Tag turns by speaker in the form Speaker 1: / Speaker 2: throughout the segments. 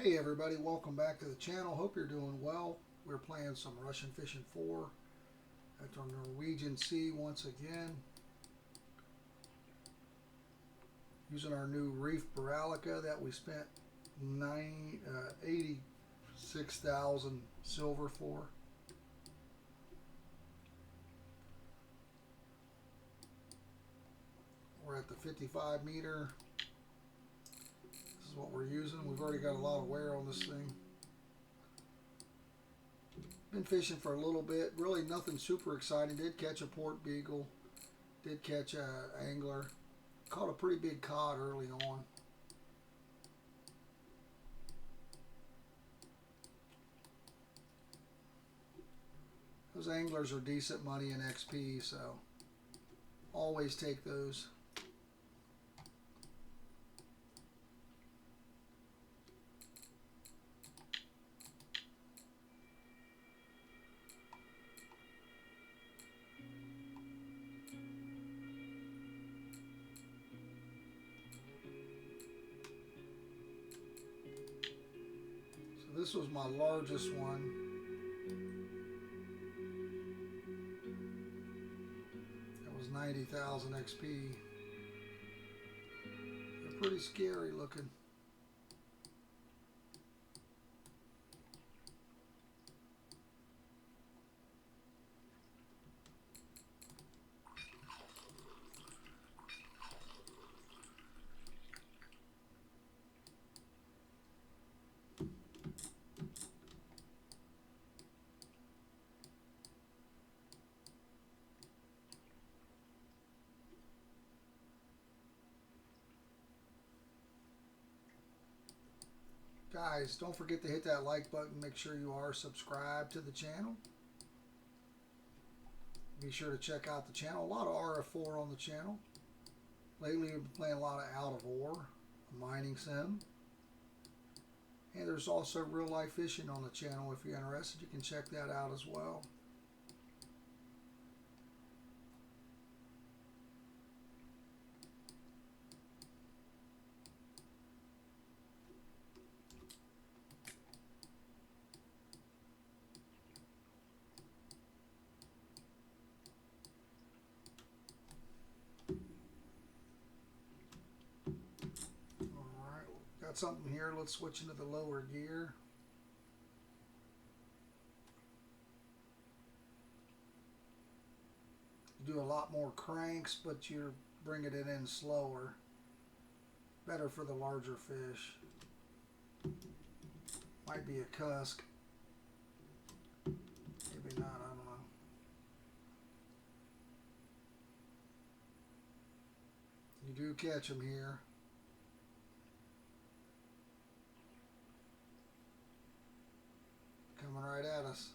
Speaker 1: Hey everybody, welcome back to the channel. Hope you're doing well. We're playing some Russian Fishing 4 at the Norwegian Sea once again. Using our new reef Baralica that we spent 86,000 silver for. We're at the 55 meter. This is what we're using. We've already got a lot of wear on this thing. Been fishing for a little bit. Really nothing super exciting. Did catch a port beagle. Did catch a angler. Caught a pretty big cod early on. Those anglers are decent money in XP, so always take those. This was my largest one. It was 90,000 XP. They're pretty scary looking. Guys, don't forget to hit that like button. Make sure you are subscribed to the channel. Be sure to check out the channel. A lot of RF4 on the channel. Lately, we've been playing a lot of Out of Ore, a mining sim. And there's also real life fishing on the channel. If you're interested, you can check that out as well. Got something here. Let's switch into the lower gear. You do a lot more cranks, but you're bringing it in slower. Better for the larger fish. Might be a cusk. Maybe not, I don't know. You do catch them here. Coming right at us.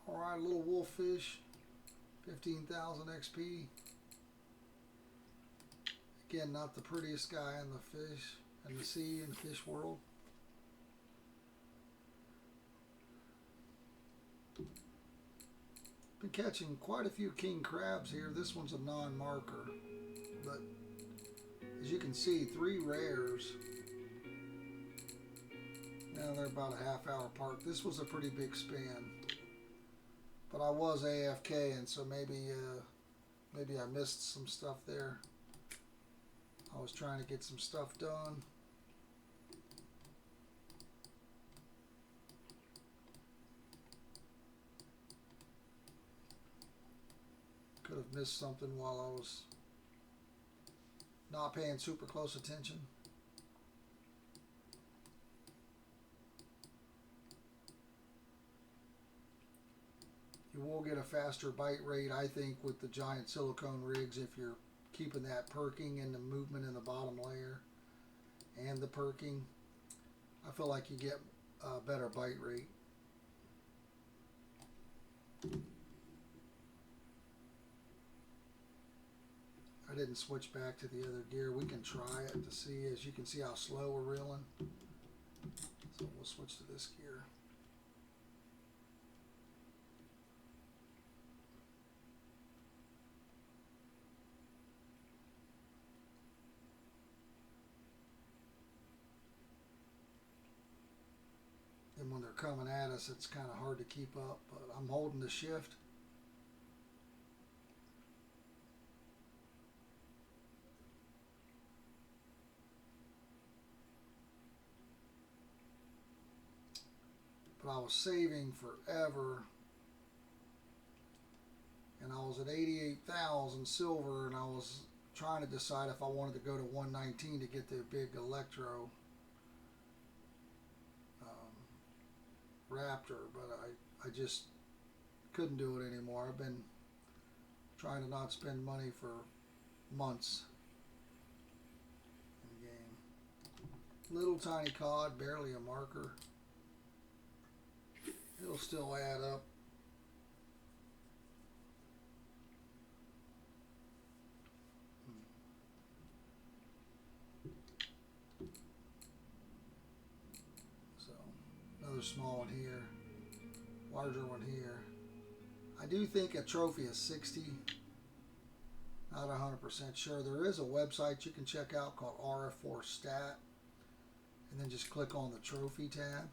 Speaker 1: Alright, little wolffish, 15,000 XP. Again, not the prettiest guy in the fish, in the sea, in the fish world. Been catching quite a few king crabs here. This one's a non-marker, but as you can see, 3 rares. Now they're about a half hour apart. This was a pretty big span. But I was AFK, and so maybe I missed some stuff there. I was trying to get some stuff done. Could have missed something while I was not paying super close attention. You will get a faster bite rate, I think, with the giant silicone rigs if you're keeping that perking and the movement in the bottom layer and the perking, I feel like you get a better bite rate. I didn't switch back to the other gear. We can try it to see. As you can see how slow we're reeling. So we'll switch to this gear. And when they're coming at us, it's kind of hard to keep up, but I'm holding the shift. But I was saving forever, and I was at 88,000 silver, and I was trying to decide if I wanted to go to 119 to get the big electro raptor, but I just couldn't do it anymore. I've been trying to not spend money for months in the game. Little tiny cod, barely a marker. It'll still add up. So, another small one here, larger one here. I do think a trophy is 60. Not 100% sure. There is a website you can check out called RF4 Stat, and then just click on the trophy tab.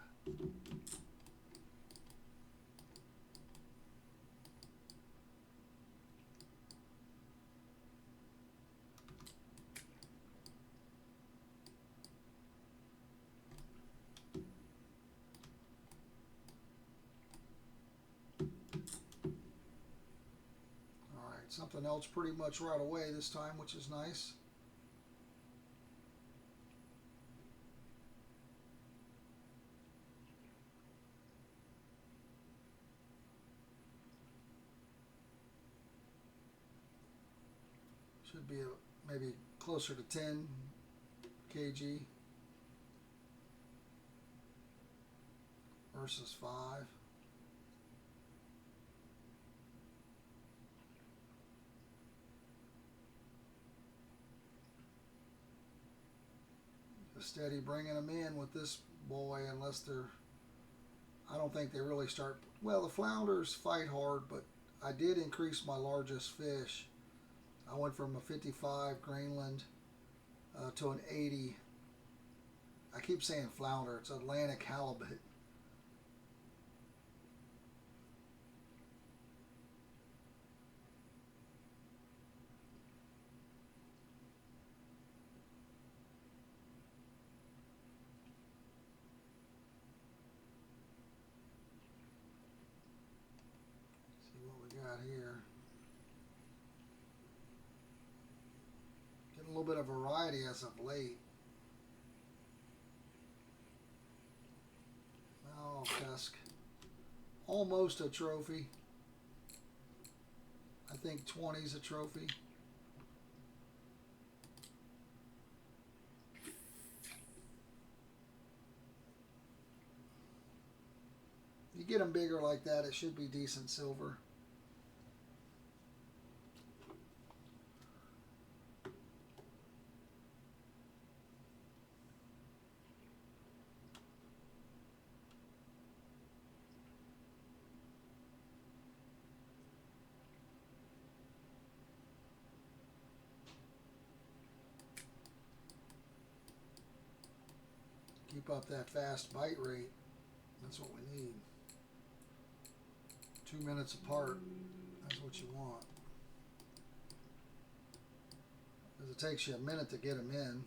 Speaker 1: Something else pretty much right away this time, which is nice. Should be maybe closer to 10 kg versus 5. Steady bringing them in with this boy, unless they're, I don't think they really start, well, the flounders fight hard, but I did increase my largest fish. I went from a 55 Greenland to an 80. I keep saying flounder, it's Atlantic halibut. Here, getting a little bit of variety as of late. Oh, Tusk, almost a trophy. I think 20 is a trophy. You get them bigger like that, it should be decent silver. Keep up that fast bite rate. That's what we need. 2 minutes apart. That's what you want. Because it takes you a minute to get them in.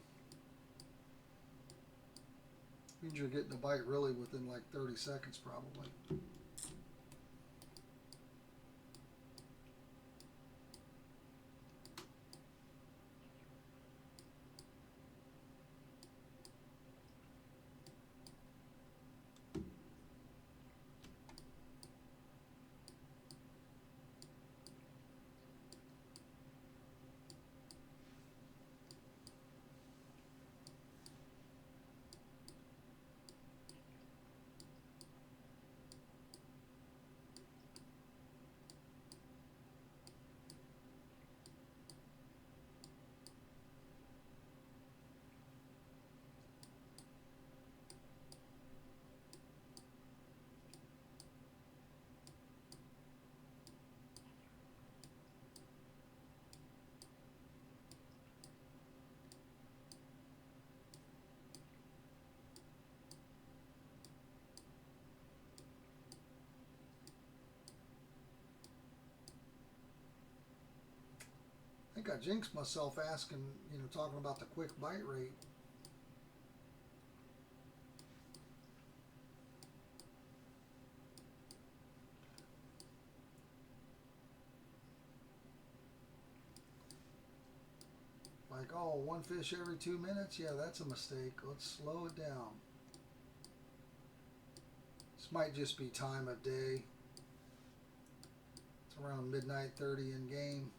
Speaker 1: Means you're getting a bite really within like 30 seconds probably. think I jinxed myself asking, you know, talking about the quick bite rate. Like, oh, one fish every 2 minutes? Yeah, that's a mistake. Let's slow it down. This might just be time of day. It's around midnight 30 in game.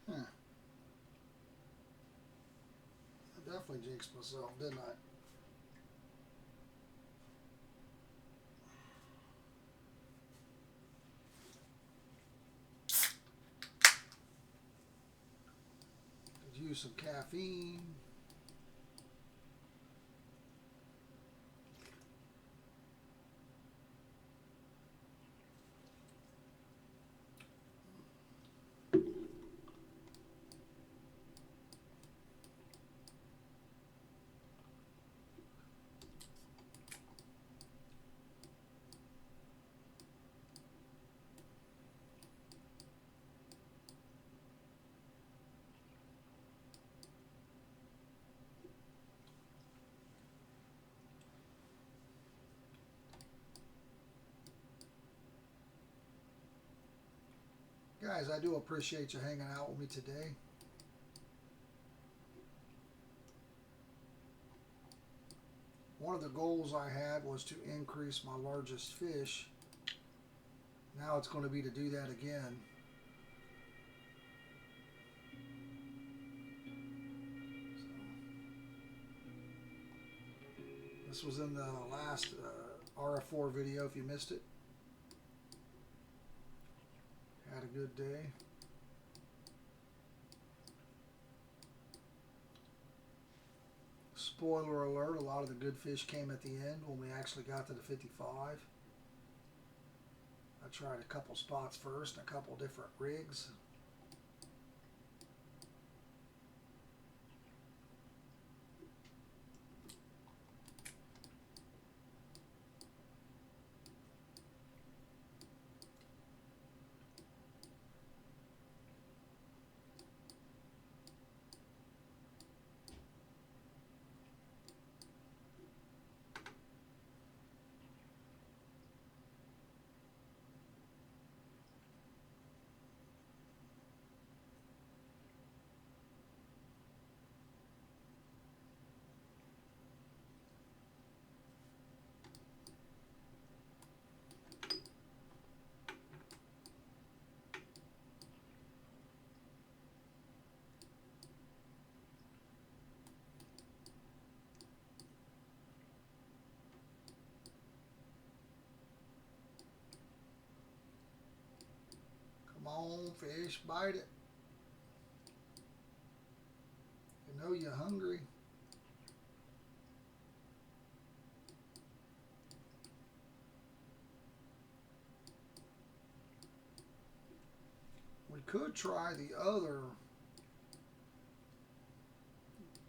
Speaker 1: Huh. I definitely jinxed myself, didn't I? Could use some caffeine. Guys, I do appreciate you hanging out with me today. One of the goals I had was to increase my largest fish. Now it's going to be to do that again. So, this was in the last RF4 video if you missed it. Had a good day. Spoiler alert, a lot of the good fish came at the end when we actually got to the 55. I tried a couple spots first, a couple different rigs. Come on, fish, bite it. You know you're hungry. We could try the other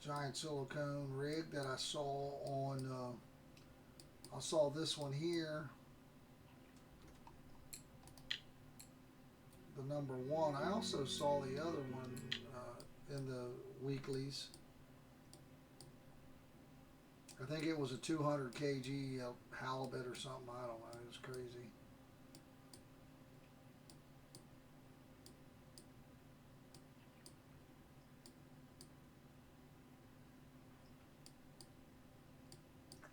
Speaker 1: giant silicone rig that I saw on, I saw this one here, the #1. I also saw the other one in the weeklies. I think it was a 200 kg halibut or something. I don't know. It was crazy.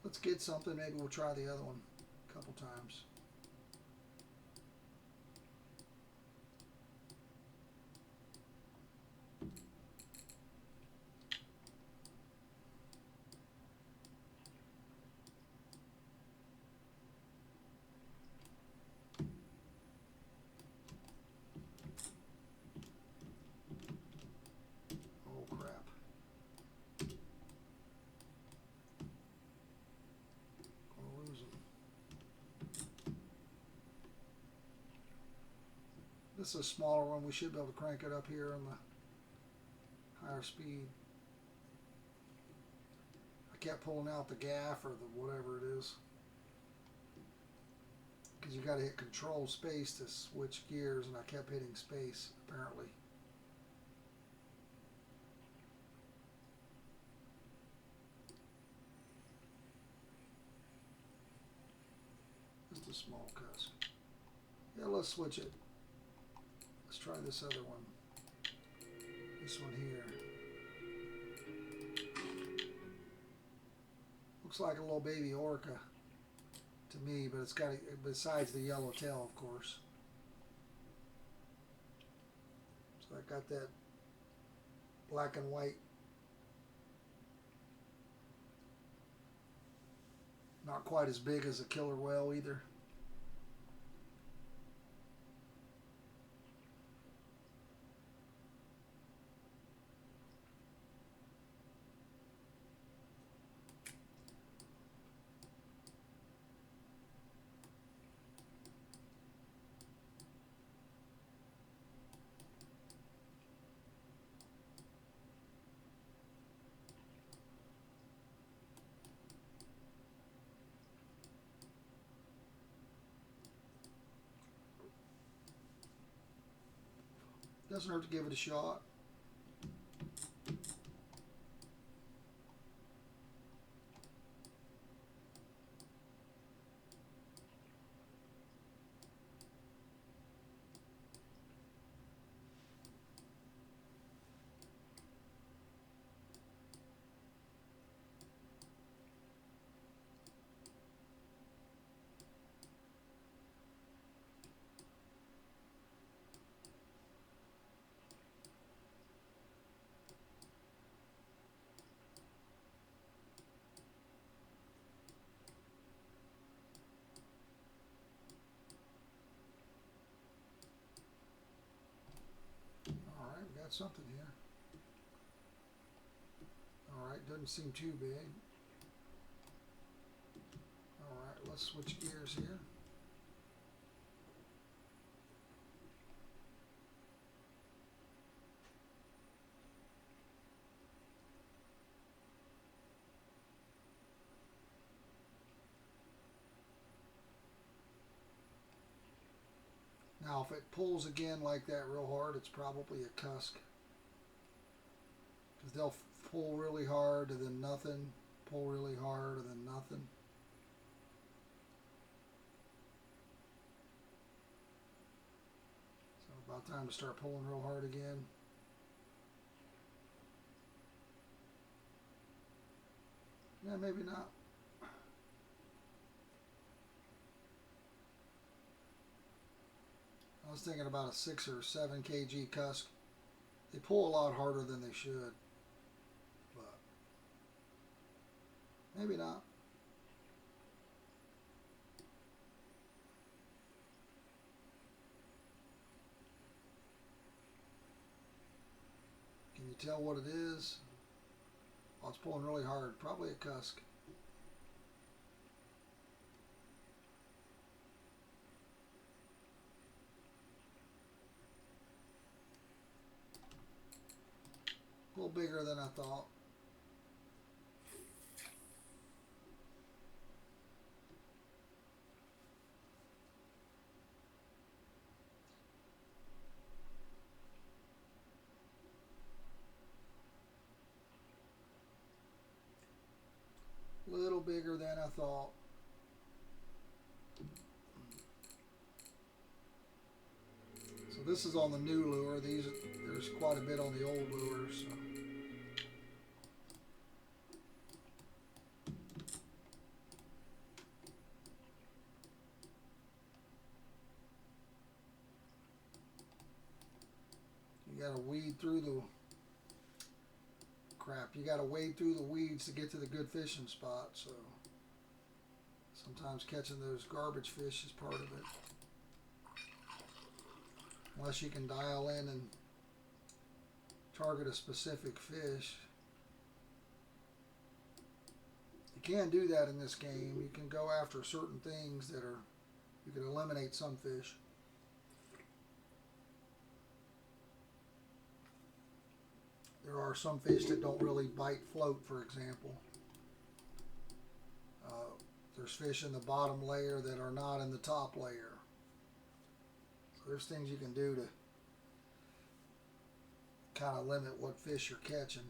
Speaker 1: Let's get something. Maybe we'll try the other one a couple times. This is a smaller one. We should be able to crank it up here on the higher speed. I kept pulling out the gaff or the whatever it is, because you got to hit control space to switch gears, and I kept hitting space apparently. Just a small cusk. Yeah, let's switch it. Let's try this other one. This one here. Looks like a little baby orca to me, but it's got, besides the yellow tail, of course. So I got that black and white. Not quite as big as a killer whale either. Doesn't hurt to give it a shot. Got something here. Alright, doesn't seem too big. Alright, let's switch gears here. Now, if it pulls again like that real hard, it's probably a cusk. Because they'll pull really hard and then nothing, pull really hard and then nothing. So about time to start pulling real hard again. Yeah, maybe not. I was thinking about a 6 or 7 kg cusk. They pull a lot harder than they should, but maybe not. Can you tell what it is? Oh, it's pulling really hard. Probably a cusk. A little bigger than I thought. A little bigger than I thought. So this is on the new lure. There's quite a bit on the old lures. So. You gotta weed through the crap. You gotta wade through the weeds to get to the good fishing spot. So sometimes catching those garbage fish is part of it. Unless you can dial in and target a specific fish. You can do that in this game. You can go after certain things that are, you can eliminate some fish. There are some fish that don't really bite float, for example. There's fish in the bottom layer that are not in the top layer. So there's things you can do to kind of limit what fish you're catching.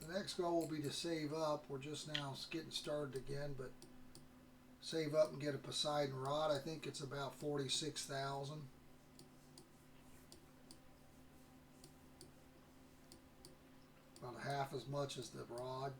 Speaker 1: The next goal will be to save up. We're just now getting started again, but save up and get a Poseidon rod. I think it's about 46,000. About half as much as the rod.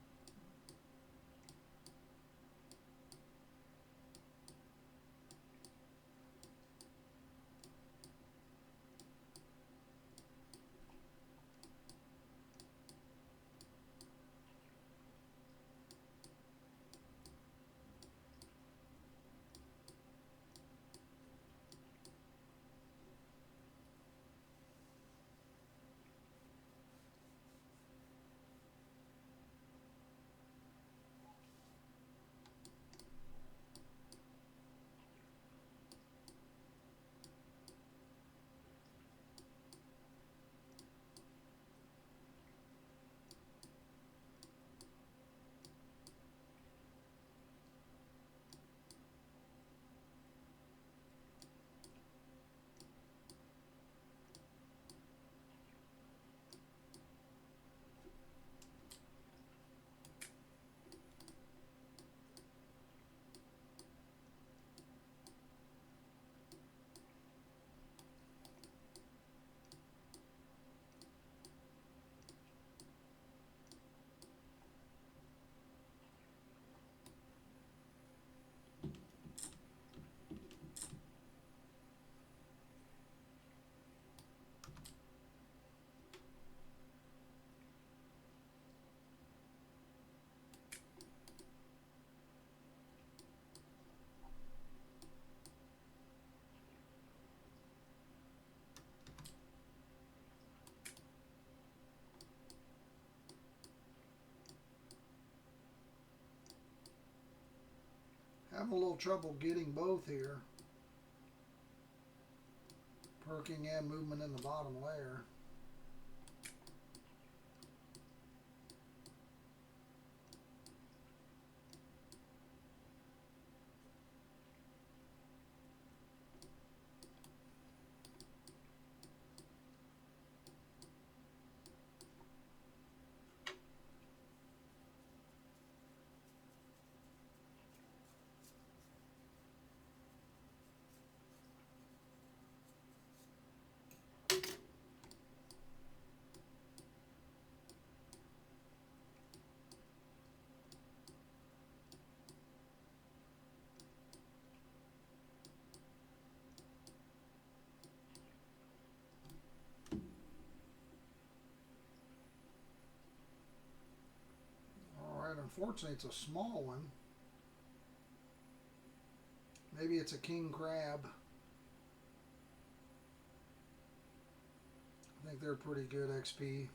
Speaker 1: Having a little trouble getting both here. Perking and movement in the bottom layer. Unfortunately, it's a small one. Maybe it's a king crab. I think they're pretty good XP.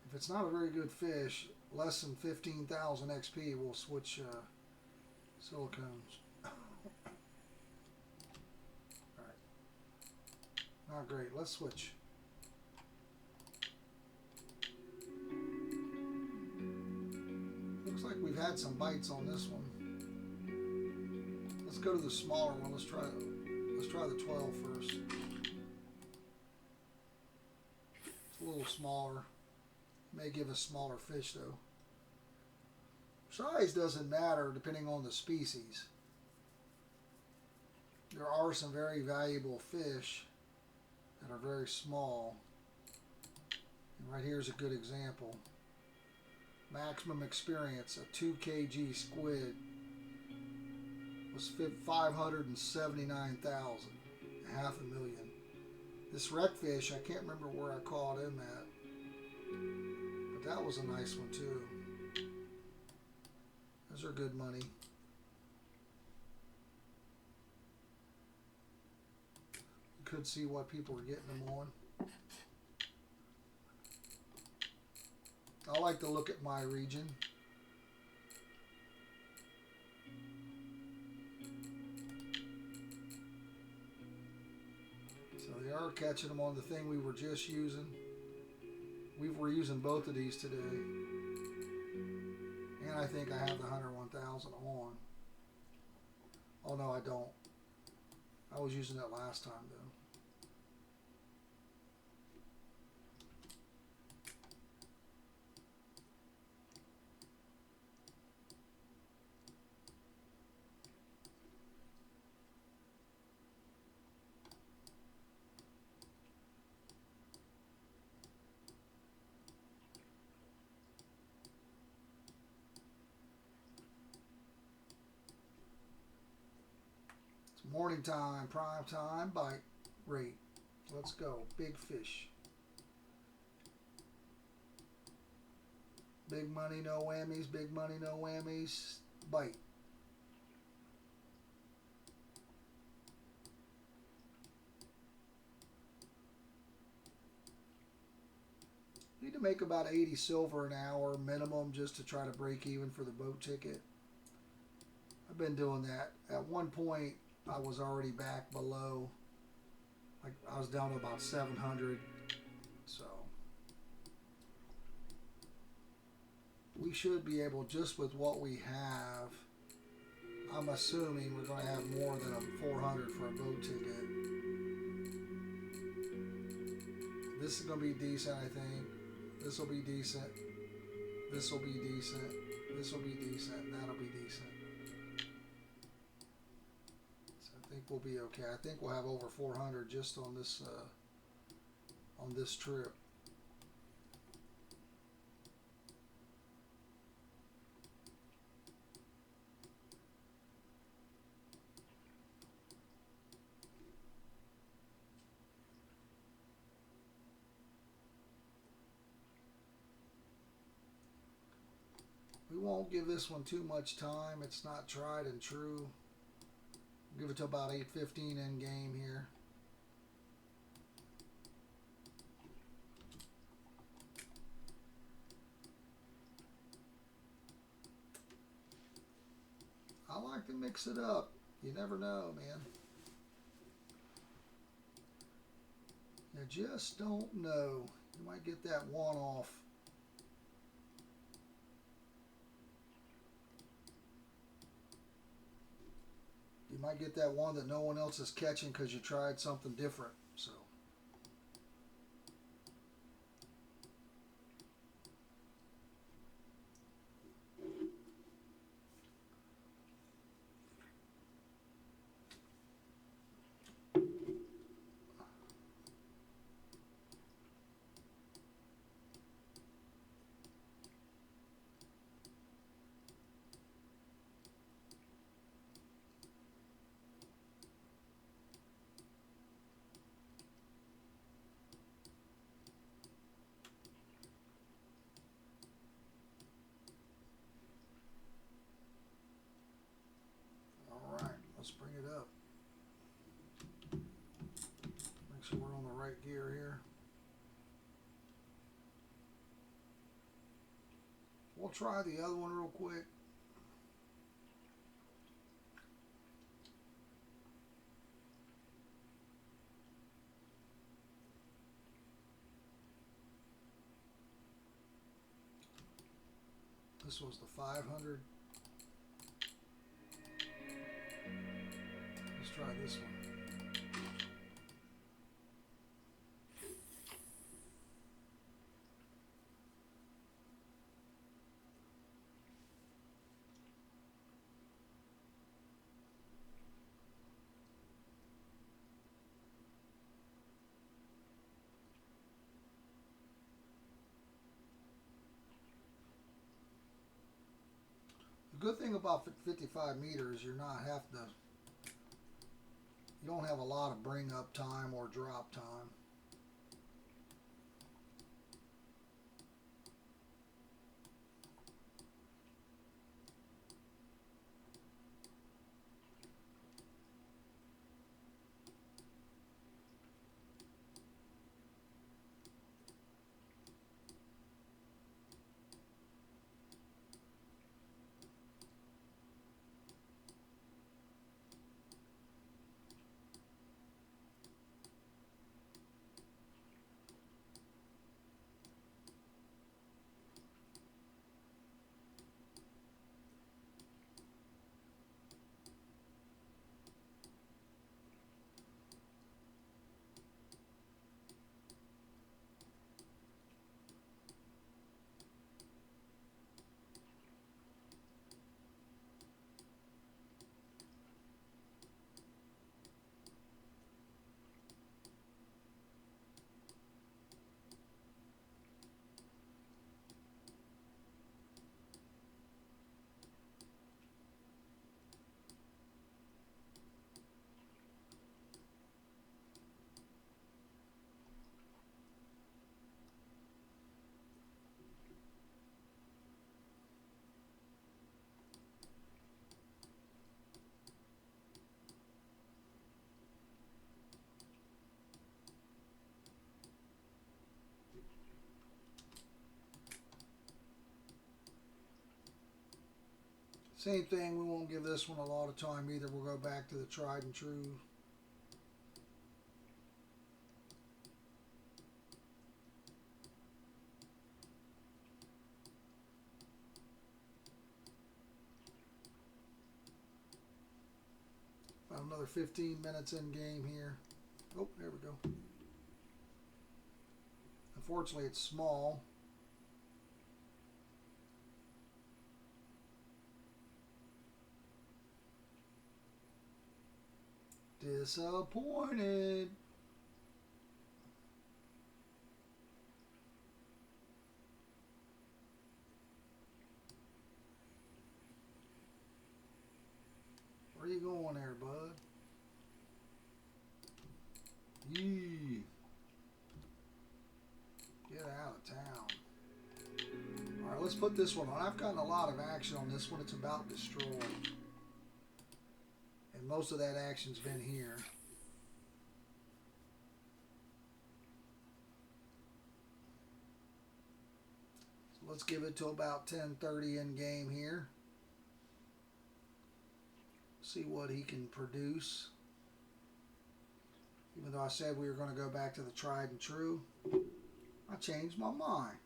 Speaker 1: If it's not a very good fish, less than 15,000 XP, we'll switch silicones. Alright. Not great. Let's switch. Looks like we've had some bites on this one. Let's go to the smaller one. Let's try the 12 first. a little smaller. May give us smaller fish though. Size doesn't matter depending on the species. There are some very valuable fish that are very small. And right here is a good example. Maximum experience, a 2 kg squid was 579,000, $500,000. This wreckfish, I can't remember where I caught him at, but that was a nice one too. Those are good money. You could see what people were getting them on. I like to look at my region. So they are catching them on the thing we were just using. We were using both of these today. And I think I have the 101,000 on. Oh no, I don't. I was using it last time though. Morning time, prime time, bite rate. Let's go. Big fish. Big money, no whammies. Big money, no whammies. Bite. Need to make about 80 silver an hour minimum just to try to break even for the boat ticket. I've been doing that. At one point, I was already back below, like I was down to about 700, so we should be able, just with what we have, I'm assuming we're going to have more than a 400 for a boat ticket. This is going to be decent, I think. This will be decent. This will be decent. This will be decent. That'll be decent. I think we'll be okay. I think we'll have over 400 just on this trip. We won't give this one too much time. It's not tried and true. Give it to about 8:15 in game here. I like to mix it up. You never know, man. You just don't know. You might get that one off. You might get that one that no one else is catching because you tried something different. So. Let's bring it up. Make sure we're on the right gear here. We'll try the other one real quick. This was the 500. Let's try this one. 1 good thing about 55 meters, you don't have a lot of bring up time or drop time. Same thing, we won't give this one a lot of time either. We'll go back to the tried and true. About another 15 minutes in game here. Oh, there we go. Unfortunately, it's small. Disappointed. Where you going there, bud? Yee. Get out of town. Alright, let's put this one on. I've gotten a lot of action on this one. It's about destroyed. And most of that action's been here. So let's give it to about 10:30 in game here. See what he can produce. Even though I said we were going to go back to the tried and true, I changed my mind.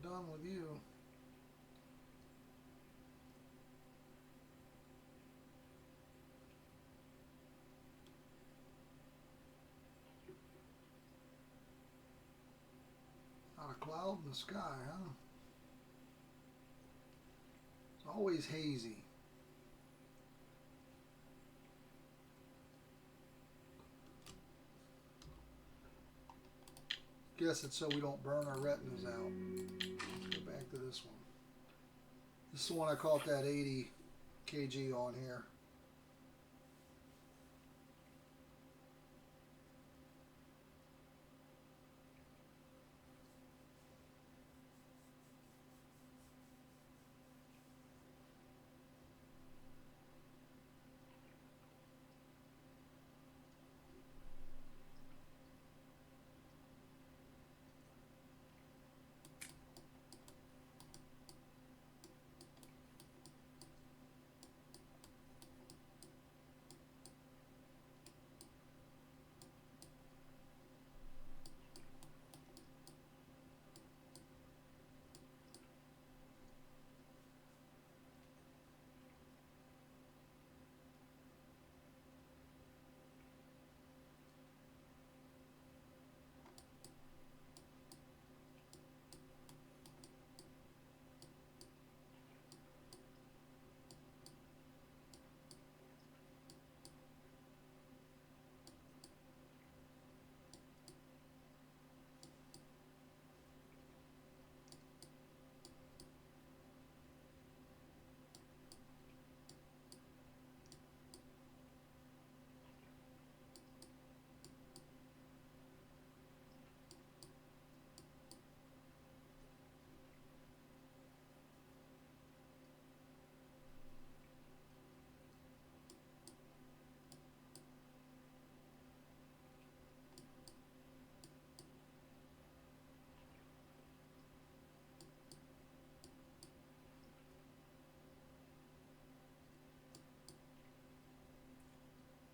Speaker 1: Done with you. cloud in the sky, huh? It's always hazy. Guess it's so we don't burn our retinas out. Let's go back to this one. This is the one I caught that 80 kg on here.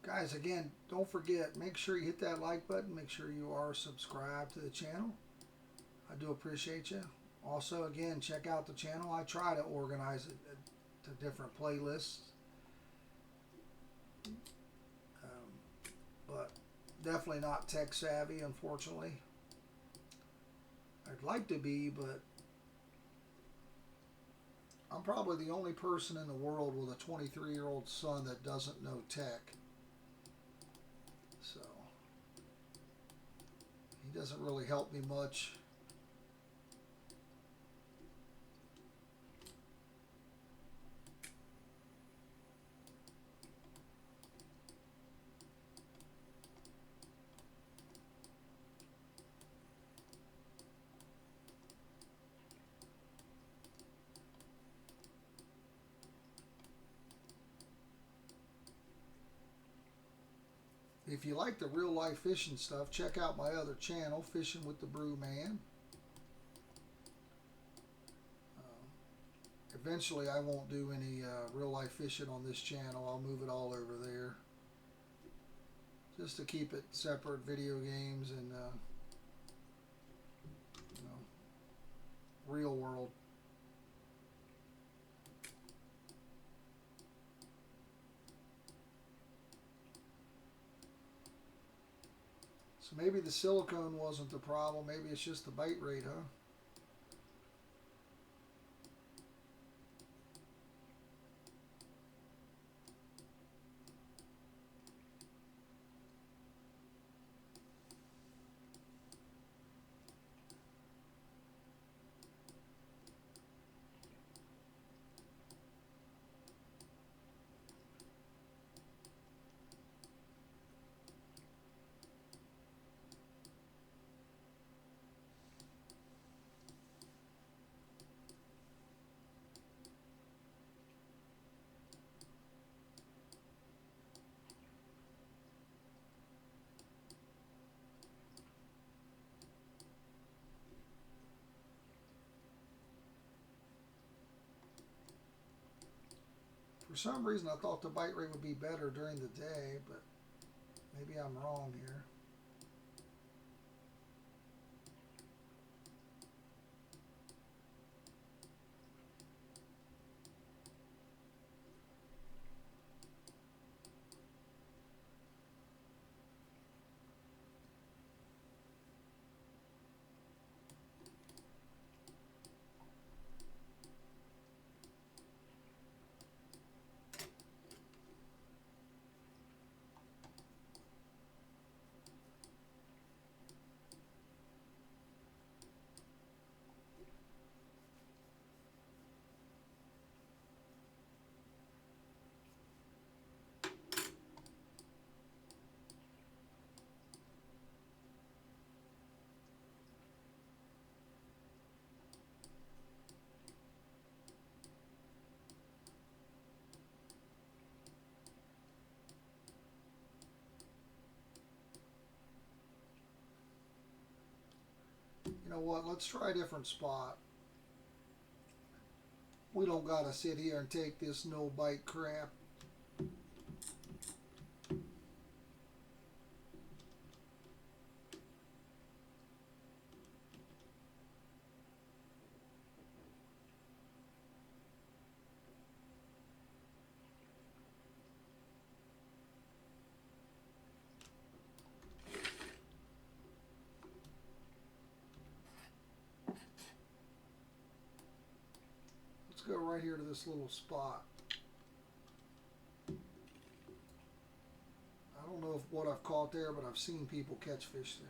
Speaker 1: Guys, again, don't forget, make sure you hit that like button. Make sure you are subscribed to the channel. I do appreciate you. Also, again, check out the channel. I try to organize it to different playlists. But definitely not tech savvy, unfortunately. I'd like to be, but I'm probably the only person in the world with a 23-year-old son that doesn't know tech. So he doesn't really help me much. If you like the real life fishing stuff, check out my other channel, Fishing with the Brew Man. Eventually, I won't do any real life fishing on this channel. I'll move it all over there, just to keep it separate. Video games and you know, real world. So maybe the silicone wasn't the problem. Maybe it's just the bite rate, huh? For some reason, I thought the bite rate would be better during the day, but maybe I'm wrong here. You know what? Let's try a different spot. We don't gotta sit here and take this no bite crap. Let's go right here to this little spot. I don't know what I've caught there, but I've seen people catch fish there.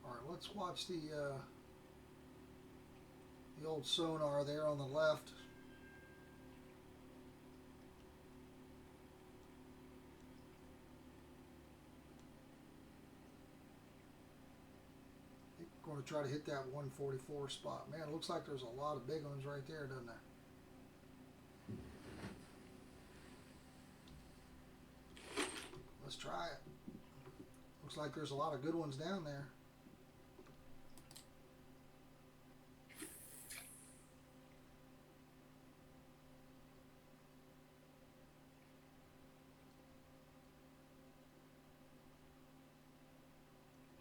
Speaker 1: All right, let's watch the old sonar there on the left. Going to try to hit that 144 spot. Man, it looks like there's a lot of big ones right there, doesn't there? Let's try it. Looks like there's a lot of good ones down there.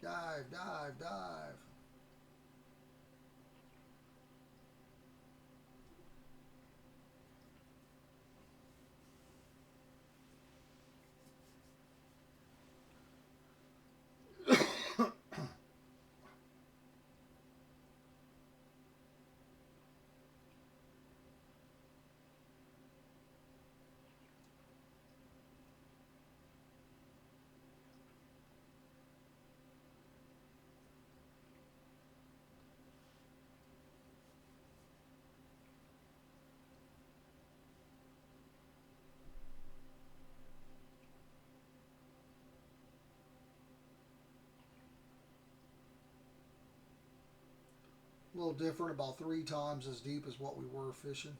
Speaker 1: Dive, dive, dive. A little different, about 3 times as deep as what we were fishing.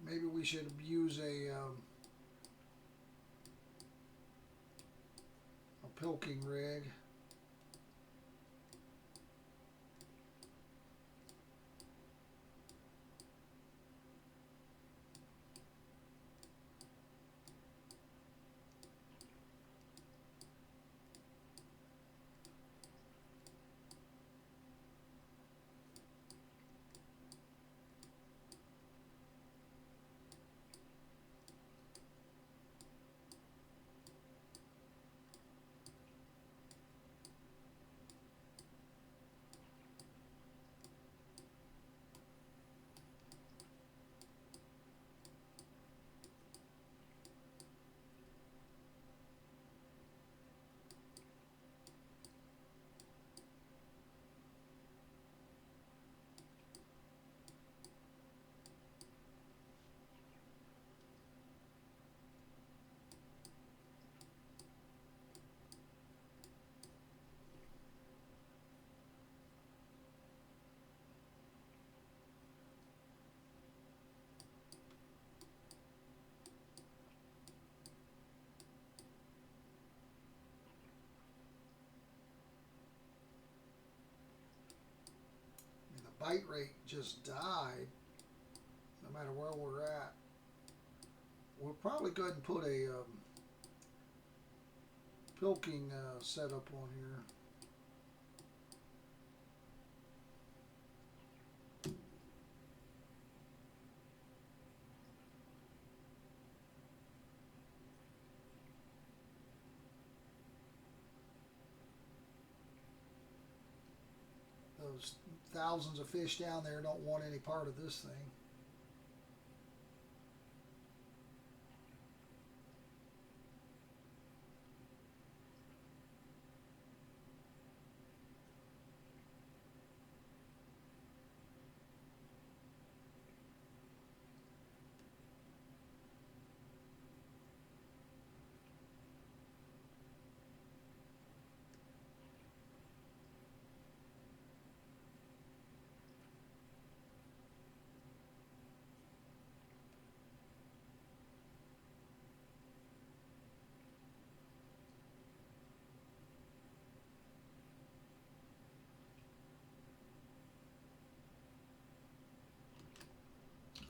Speaker 1: Maybe we should use a pilking rig. bite rate just died, no matter where we're at. We'll probably go ahead and put a pilking setup on here. Those thousands of fish down there don't want any part of this thing.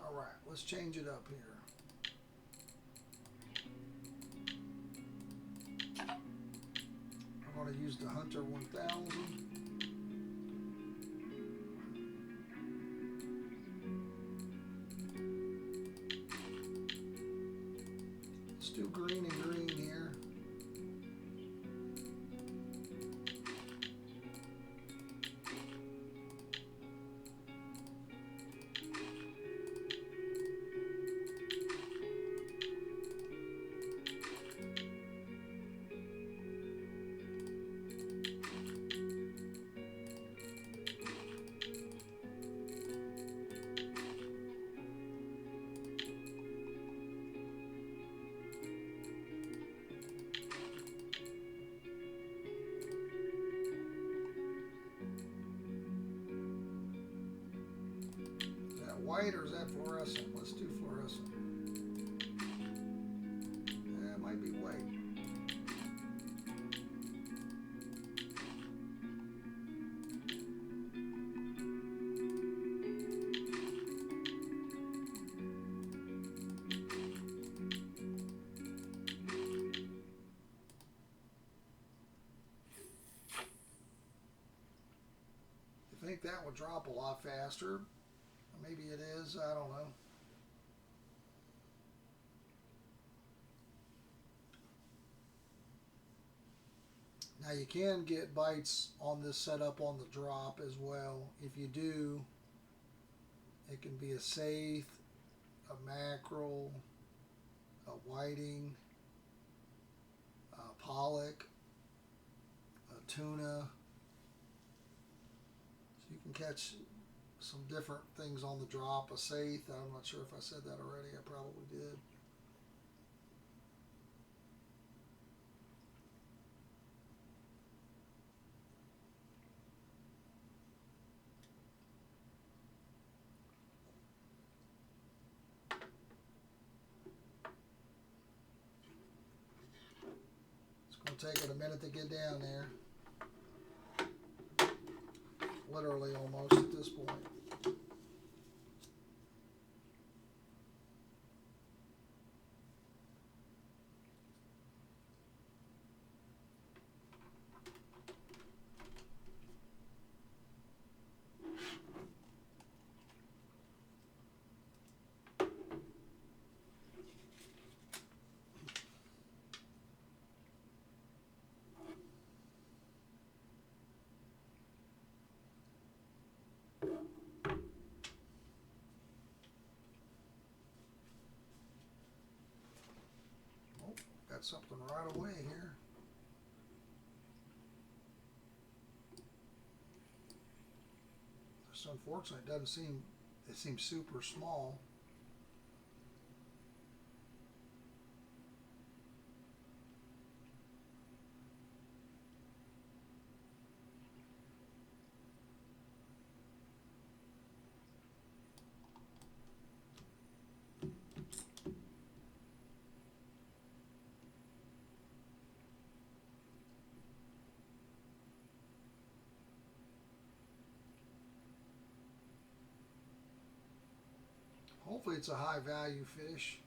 Speaker 1: All right, let's change it up here. I'm going to use the Hunter 1000. Let's do green and green here. White or is that fluorescent? Let's do fluorescent. Yeah, it might be white. I think that would drop a lot faster. Maybe it is, I don't know. Now you can get bites on this setup on the drop as well. If you do, it can be a saithe, a mackerel, a whiting, a pollock, a tuna. So you can catch some different things on the drop. A saithe, I'm not sure if I said that already. I probably did. It's going to take it a minute to get down there. Literally almost at this point. Got something right away here. Just unfortunately, it doesn't seem, it seems super small. Hopefully it's a high value fish.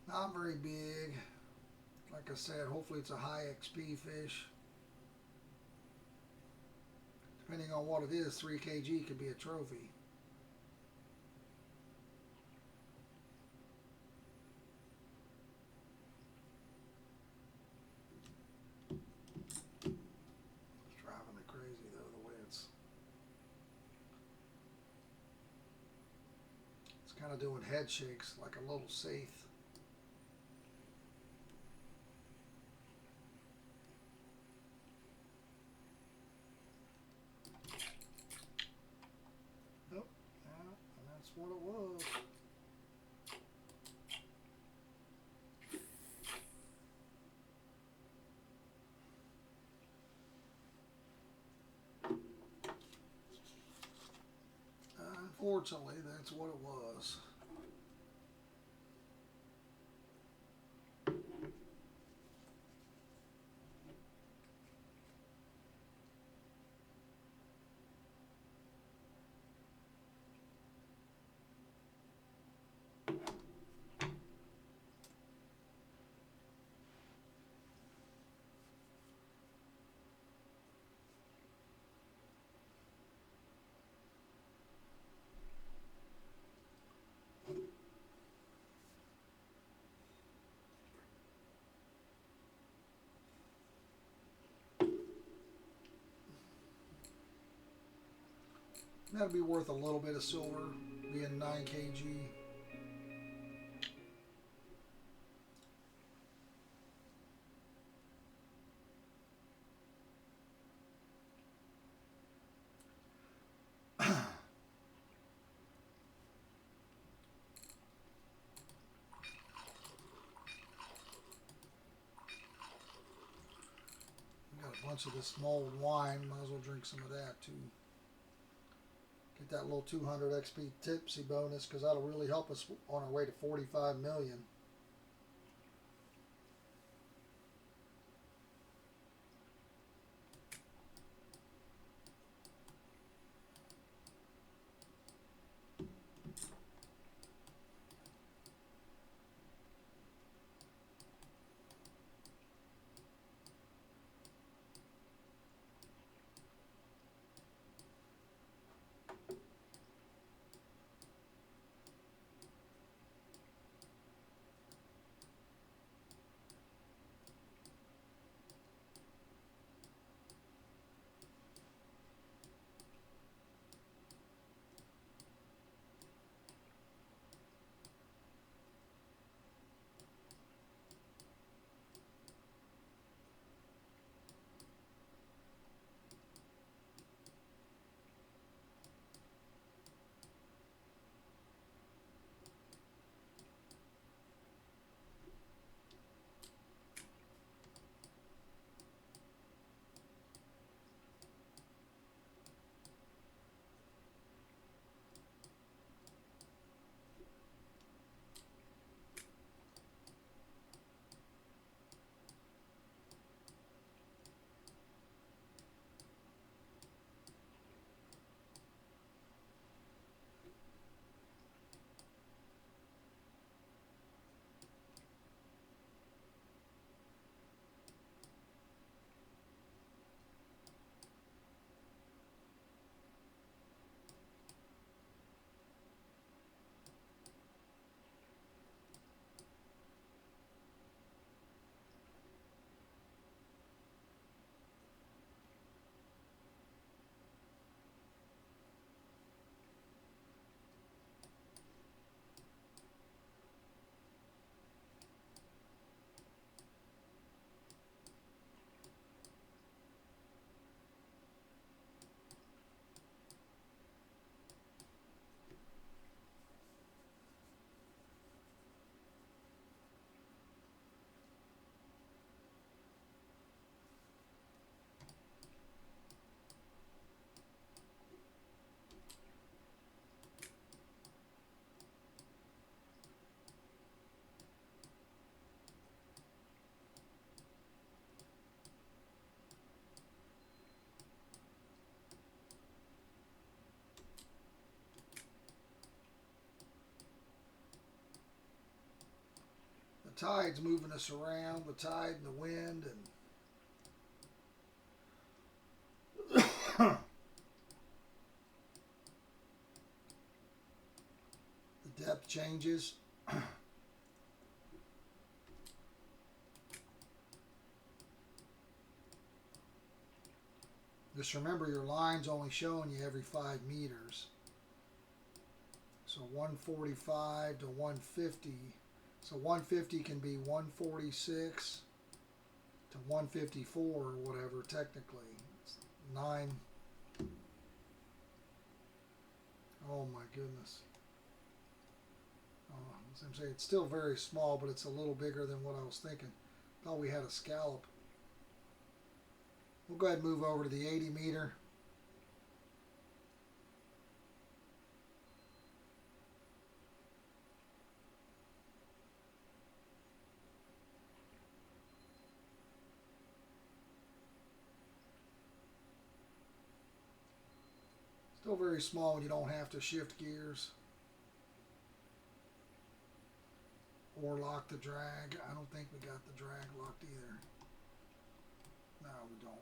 Speaker 1: Not very big. Like I said, hopefully it's a high XP fish. Depending on what it is, 3 kg could be a trophy. It's driving me crazy though, the way it's kind of doing head shakes like a little safe. Nope, yeah, and that's what it was. Unfortunately, that's what it was. That'll be worth a little bit of silver, being 9 kg. Got a bunch of this mulled wine. Might as well drink some of that too. Get that little 200 XP tipsy bonus, because that'll really help us on our way to 45 million. tide's moving us around, the tide and the wind, and the depth changes. Just remember your line's only showing you every 5 meters. So 145 to 150. So 150 can be 146 to 154 or whatever technically. It's 9. Oh my goodness. As I'm saying, it's still very small, but it's a little bigger than what I was thinking. Thought we had a scallop. We'll go ahead and move over to the 80 meter. Still very small when you don't have to shift gears or lock the drag. I don't think we got the drag locked either. No, we don't.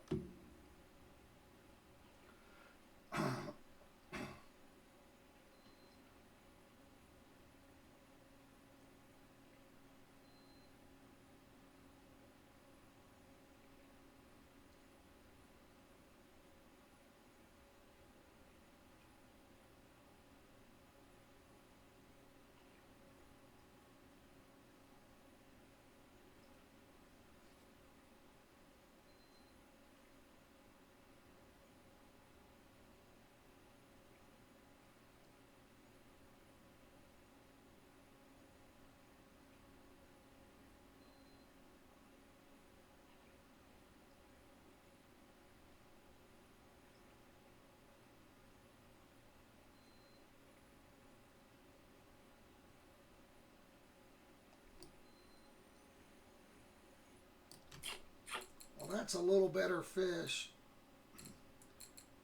Speaker 1: Well, that's a little better fish.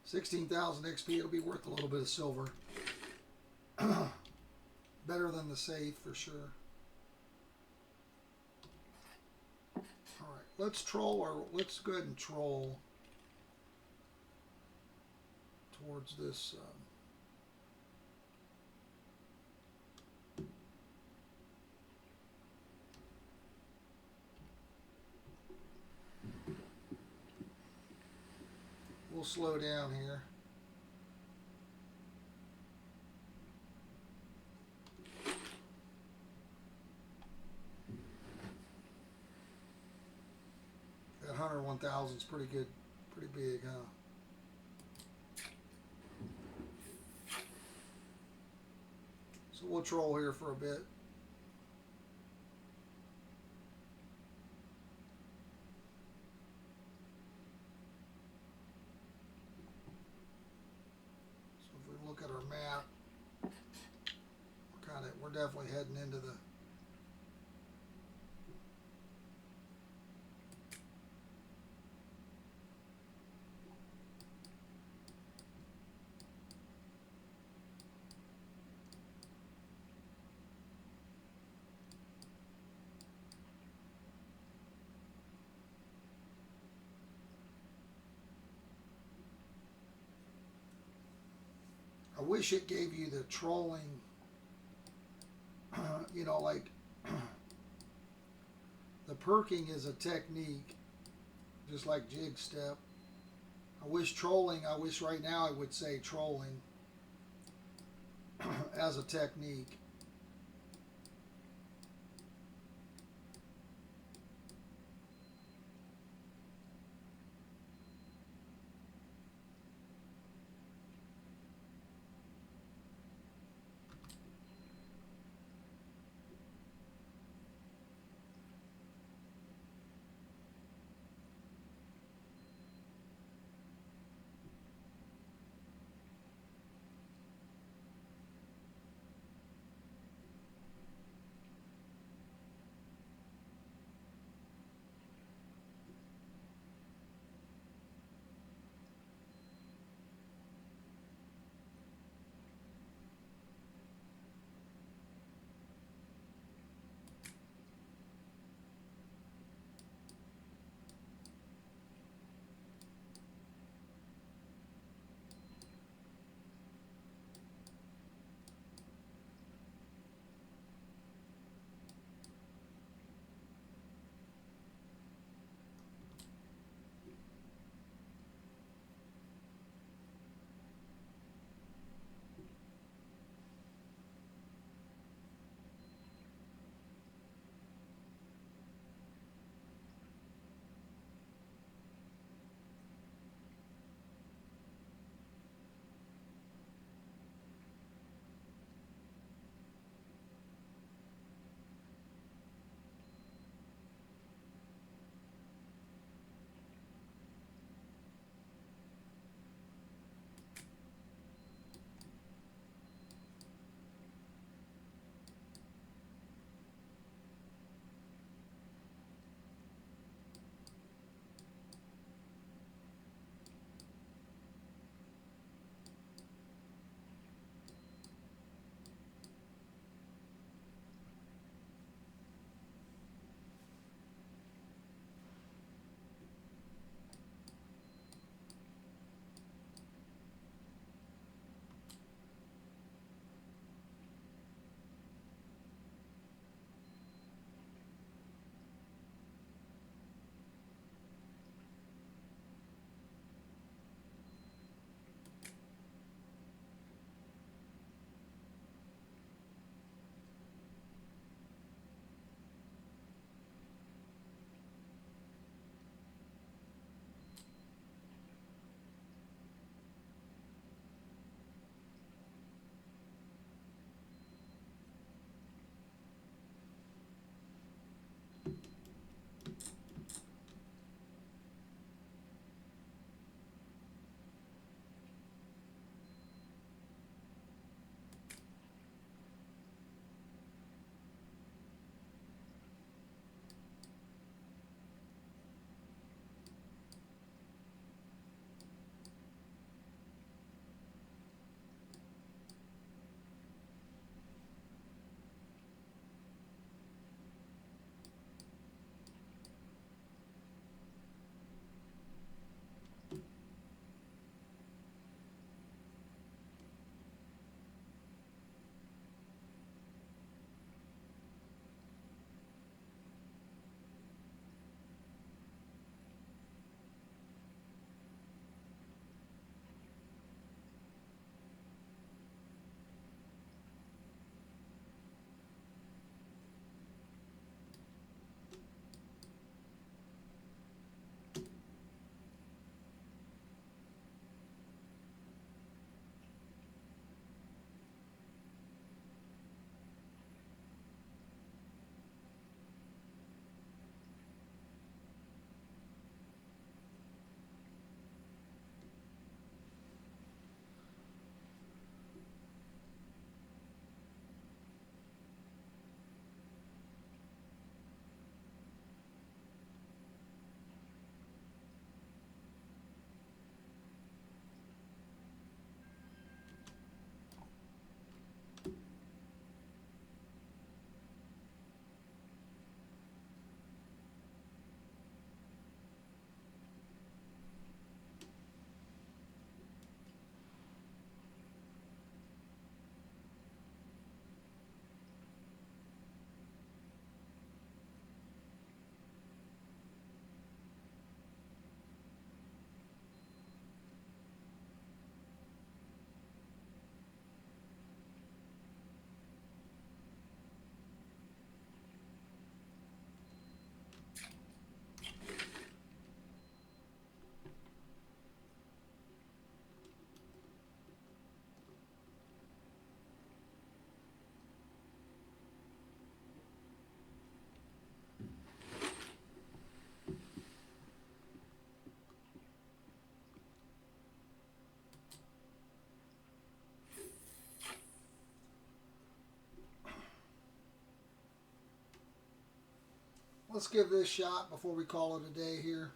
Speaker 1: 16,000 XP, it'll be worth a little bit of silver. Better than the safe for sure. Alright, let's go ahead and troll towards this. We'll slow down here. That 101,000 is pretty good, pretty big, huh? So we'll troll here for a bit. Look at our map. We're definitely heading into the I wish it gave you the trolling, you know, like the perking is a technique, just like jig step. I wish right now I would say trolling as a technique. let's give this a shot before we call it a day here.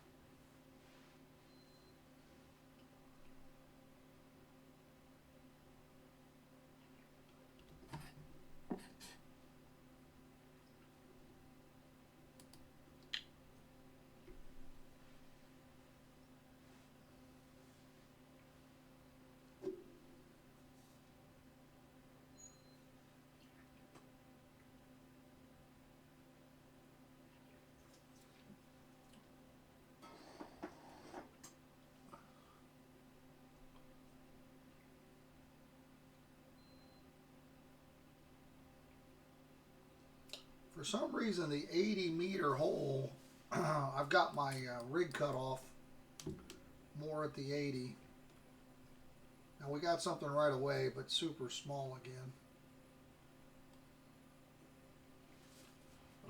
Speaker 1: For some reason, the 80-meter hole, I've got my rig cut off more at the 80. Now we got something right away, but super small again.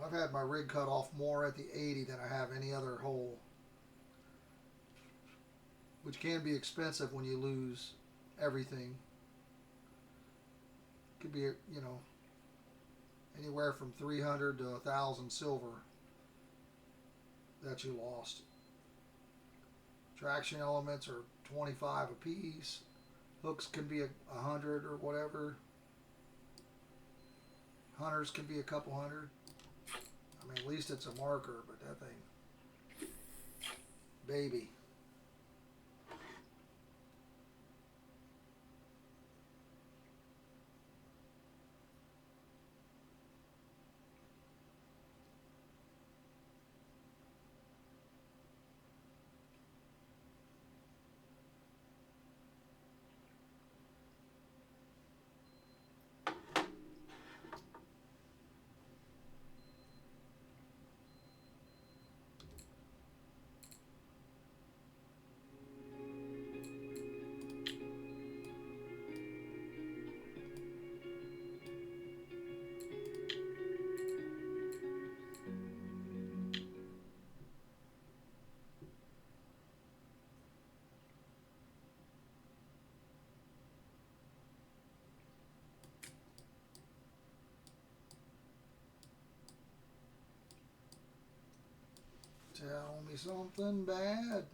Speaker 1: I've had my rig cut off more at the 80 than I have any other hole, which can be expensive when you lose everything. Could be, you know, anywhere from 300 to 1,000 silver that you lost. Traction elements are 25 a piece. Hooks can be 100 or whatever. Hunters can be a couple hundred. I mean, at least it's a marker, but that thing, baby. Tell me something bad.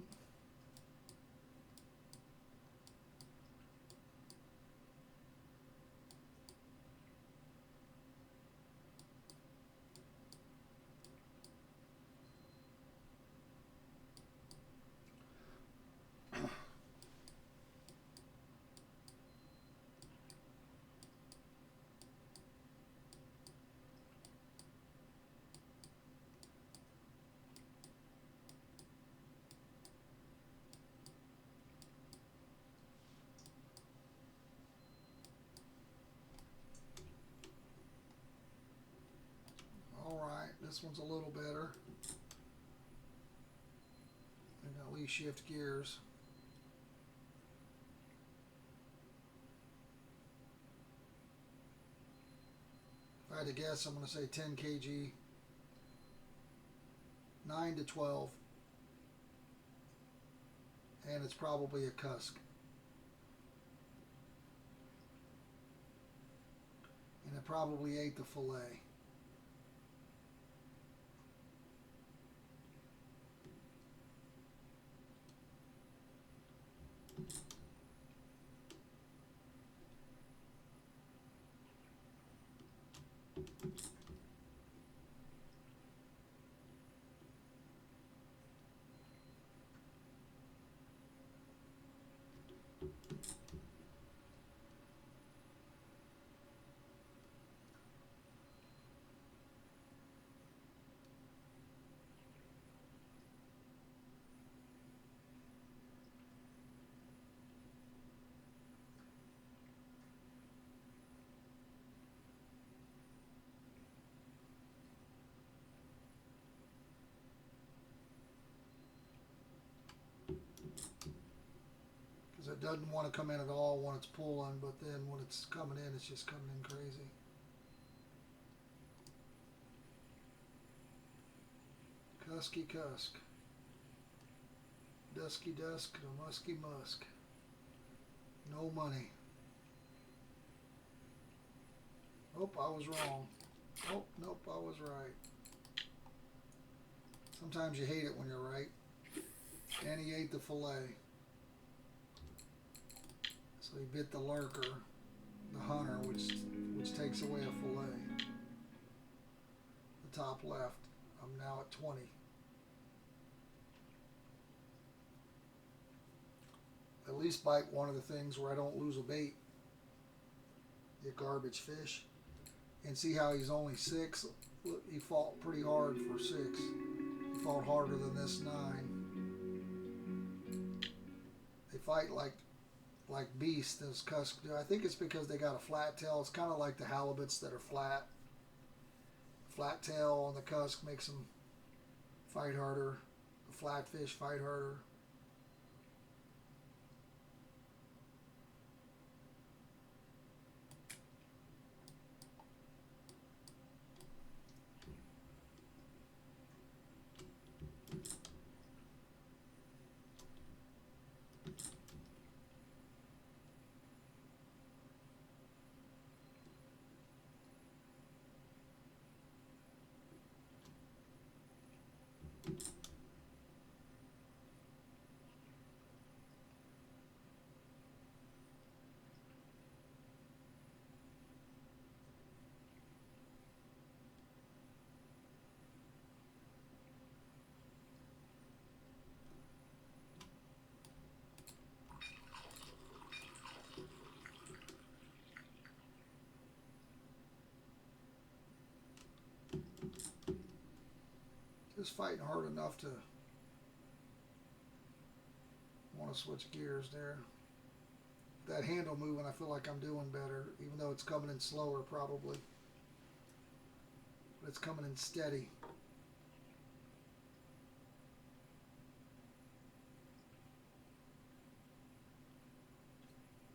Speaker 1: This one's a little better. And at least shift gears. If I had to guess, I'm going to say 10 kg, 9 to 12, and it's probably a cusk. And it probably ate the fillet. It doesn't want to come in at all when it's pulling, but then when it's coming in, it's just coming in crazy. Cusky cusk. Dusky dusk to musky musk. No money. Oh, I was wrong. Oh, nope, I was right. Sometimes you hate it when you're right. And he ate the fillet. So he bit the lurker, the hunter, which takes away a fillet. The top left. I'm now at 20. At least bite one of the things where I don't lose a bait. The garbage fish. And see how he's only 6? Look, he fought pretty hard for 6. He fought harder than this 9. They fight like beasts, those cusk do. I think it's because they got a flat tail. It's kind of like the halibuts that are flat. Flat tail on the cusk makes them fight harder. The flatfish fight harder. Just fighting hard enough to want to switch gears there. That handle moving, I feel like I'm doing better, even though it's coming in slower probably. But it's coming in steady.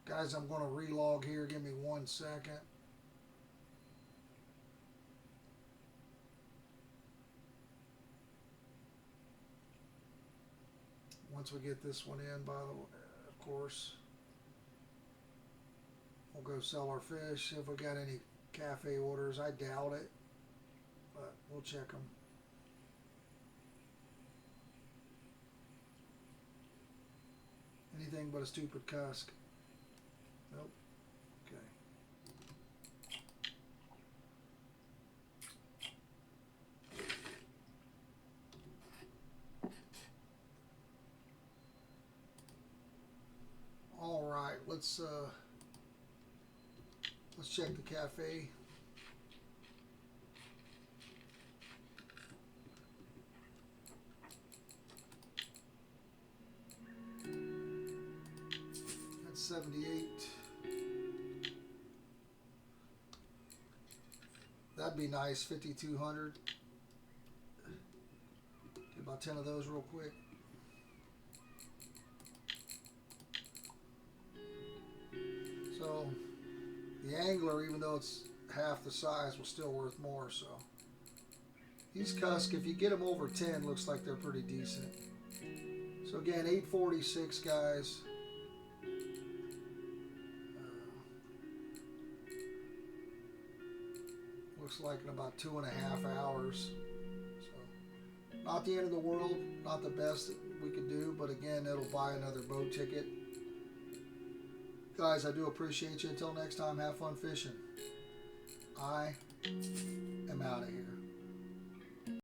Speaker 1: Guys, I'm going to relog here. Give me 1 second. Once we get this one in, by the way, of course, we'll go sell our fish. See if we got any cafe orders. I doubt it, but we'll check them. Anything but a stupid cusk. Nope. Okay. All right, let's check the cafe. That's 78. That'd be nice, 5,200. Get about 10 of those real quick. So the angler, even though it's half the size, was still worth more. So these cusk, if you get them over 10, looks like they're pretty decent. So again, 846, guys. Looks like in about 2.5 hours. So not the end of the world, not the best that we could do, but again, it'll buy another boat ticket. Guys, I do appreciate you. Until next time, have fun fishing. I am out of here.